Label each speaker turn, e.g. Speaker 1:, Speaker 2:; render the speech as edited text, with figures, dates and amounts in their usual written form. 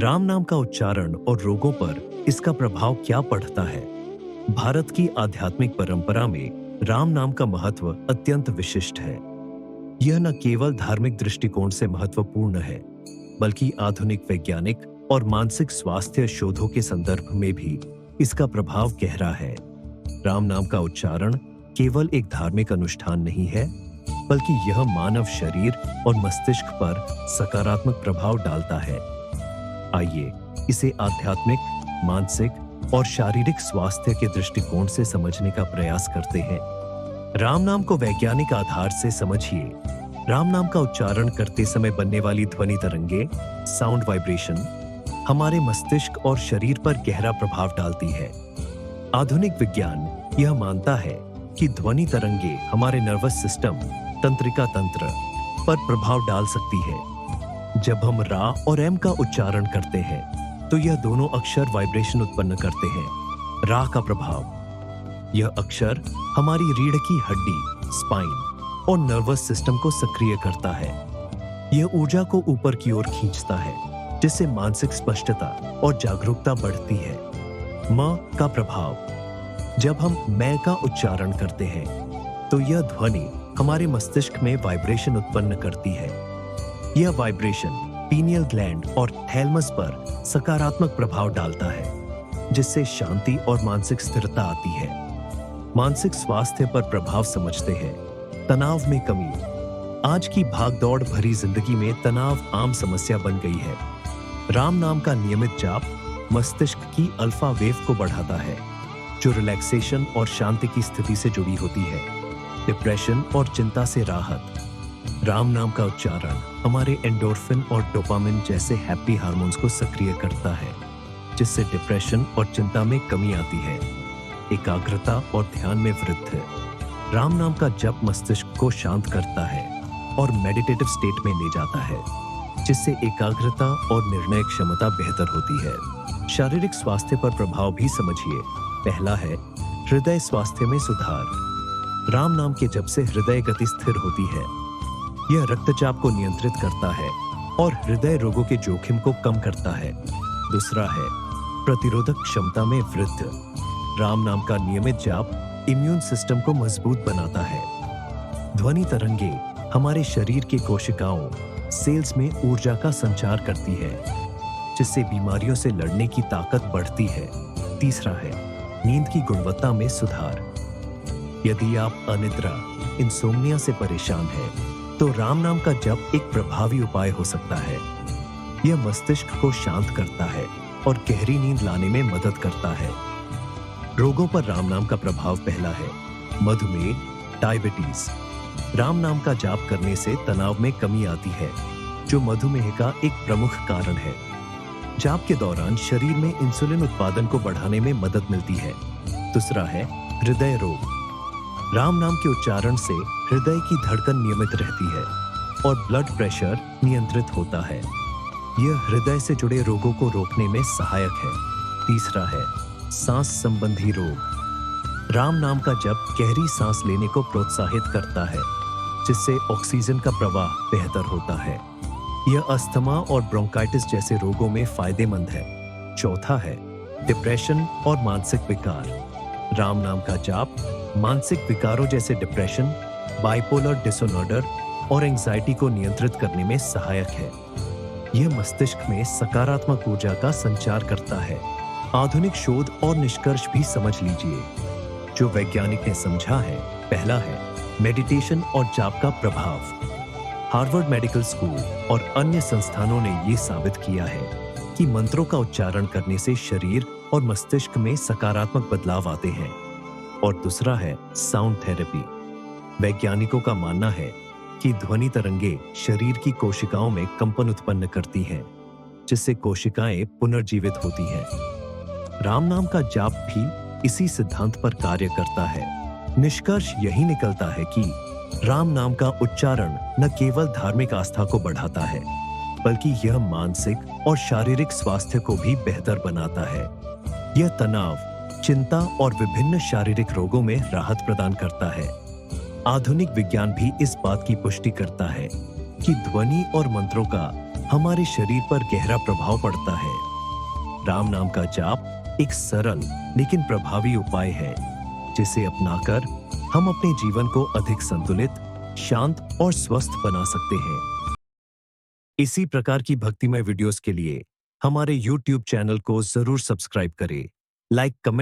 Speaker 1: राम नाम का उच्चारण और रोगों पर इसका प्रभाव क्या पड़ता है? भारत की आध्यात्मिक परंपरा में राम नाम का महत्व अत्यंत विशिष्ट है। यह न केवल धार्मिक दृष्टिकोण से महत्वपूर्ण है, बल्कि आधुनिक वैज्ञानिक और मानसिक स्वास्थ्य शोधों के संदर्भ में भी इसका प्रभाव गहरा है। राम नाम का उच्चारण केवल एक धार्मिक अनुष्ठान नहीं है, बल्कि यह मानव शरीर और मस्तिष्क पर सकारात्मक प्रभाव डालता है। आइए इसे आध्यात्मिक, मानसिक और शारीरिक स्वास्थ्य के दृष्टिकोण से समझने का प्रयास करते हैं। राम नाम को वैज्ञानिक आधार से समझिए। राम नाम का उच्चारण करते समय बनने वाली ध्वनि तरंगे, साउंड वाइब्रेशन, हमारे मस्तिष्क और शरीर पर गहरा प्रभाव डालती है। आधुनिक विज्ञान यह मानता है कि ध्वनि तरंगे हमारे नर्वस सिस्टम, तंत्रिका तंत्र पर प्रभाव डाल सकती है। जब हम रा और एम का उच्चारण करते हैं, तो यह दोनों अक्षर वाइब्रेशन उत्पन्न करते हैं। रा का प्रभाव, यह अक्षर हमारी रीढ़ की हड्डी, स्पाइन और नर्वस सिस्टम को सक्रिय करता है। यह ऊर्जा को ऊपर की ओर खींचता है, जिससे मानसिक स्पष्टता और जागरूकता बढ़ती है। म का प्रभाव, जब हम मैं का उच्चारण करते हैं, तो यह ध्वनि हमारे मस्तिष्क में वाइब्रेशन उत्पन्न करती है। यह वाइब्रेशन पीनियल ग्लैंड और थैलेमस पर सकारात्मक प्रभाव डालता है, जिससे शांति और मानसिक स्थिरता आती है। मानसिक स्वास्थ्य पर प्रभाव समझते हैं। तनाव में कमी, आज की भागदौड़ भरी जिंदगी में तनाव आम समस्या बन गई है। राम नाम का नियमित जाप मस्तिष्क की अल्फा वेव को बढ़ाता है, जो रिलैक्सेशन और शांति की स्थिति से जुड़ी होती है। डिप्रेशन और चिंता से राहत, राम नाम का उच्चारण हमारे एंडोर्फिन और डोपामिन जैसे हैप्पी हार्मोन्स को सक्रिय करता है, जिससे डिप्रेशन और चिंता में कमी आती है। एकाग्रता और ध्यान में वृद्धि, राम नाम का जप मस्तिष्क को शांत करता है और मेडिटेटिव स्टेट में ले जाता है, जिससे एकाग्रता और निर्णय क्षमता बेहतर होती है। शारीरिक स्वास्थ्य पर प्रभाव भी समझिए। पहला है हृदय स्वास्थ्य में सुधार। राम नाम के जप से हृदय गति स्थिर होती है। यह रक्तचाप को नियंत्रित करता है और हृदय रोगों के जोखिम को कम करता है। दूसरा है प्रतिरोधक क्षमता में वृद्धि। राम नाम का नियमित जाप इम्यून सिस्टम को मजबूत बनाता है। ध्वनि तरंगे हमारे शरीर के कोशिकाओं, सेल्स में ऊर्जा का संचार करती है, जिससे बीमारियों से लड़ने की ताकत बढ़ती है। तीसरा है नींद की गुणवत्ता में सुधार। यदि आप अनिद्रा, इंसोम्निया से परेशान हैं, तो राम नाम का जप एक प्रभावी उपाय हो सकता है। यह मस्तिष्क को शांत करता है और गहरी नींद लाने में मदद करता है। रोगों पर राम नाम का प्रभाव पहला है मधुमेह, डायबिटीज। राम नाम का जाप करने से तनाव में कमी आती है, जो मधुमेह का एक प्रमुख कारण है। जाप के दौरान शरीर में इंसुलिन उत्पादन को बढ़ाने में मदद मिलती है। दूसरा है हृदय रोग। राम नाम के उच्चारण से हृदय की धड़कन नियमित रहती है और ब्लड प्रेशर नियंत्रित होता है। यह हृदय से जुड़े रोगों को रोकने में सहायक है। तीसरा है सांस संबंधी रोग। राम नाम का जप गहरी सांस लेने को प्रोत्साहित करता है, जिससे ऑक्सीजन का प्रवाह बेहतर होता है। यह अस्थमा और ब्रोंकाइटिस जैसे रोगों में फायदेमंद है। चौथा है डिप्रेशन और मानसिक विकार। राम नाम का जाप मानसिक विकारों जैसे डिप्रेशन, बाइपोलर डिसऑर्डर और एंजाइटी को नियंत्रित करने में सहायक है। यह मस्तिष्क में सकारात्मक ऊर्जा का संचार करता है। आधुनिक शोध और निष्कर्ष भी समझ लीजिए, जो वैज्ञानिक ने समझा है। पहला है मेडिटेशन और जाप का प्रभाव। हार्वर्ड मेडिकल स्कूल और अन्य संस्थानों ने यह साबित किया है कि मंत्रों का उच्चारण करने से शरीर और मस्तिष्क में सकारात्मक बदलाव आते हैं। और दूसरा है साउंड थेरेपी। वैज्ञानिकों का मानना है कि ध्वनि तरंगे शरीर की कोशिकाओं में कंपन उत्पन्न करती हैं, जिससे कोशिकाएं पुनर्जीवित होती हैं। राम नाम का जाप भी इसी सिद्धांत पर कार्य करता है। निष्कर्ष यही निकलता है कि राम नाम का उच्चारण न केवल धार्मिक आस्था को बढ़ाता है, बल्कि यह मानसिक और शारीरिक स्वास्थ्य को भी बेहतर बनाता है। यह तनाव, चिंता और विभिन्न शारीरिक रोगों में राहत प्रदान करता है। आधुनिक विज्ञान भी इस बात की पुष्टि करता है कि ध्वनि और मंत्रों का हमारे शरीर पर गहरा प्रभाव पड़ता है। राम नाम का जाप एक सरल लेकिन प्रभावी उपाय है, जिसे अपनाकर हम अपने जीवन को अधिक संतुलित, शांत और स्वस्थ बना सकते हैं। इसी प्रकार की भक्तिमय वीडियोस के लिए हमारे YouTube चैनल को जरूर सब्सक्राइब करें, लाइक, कमेंट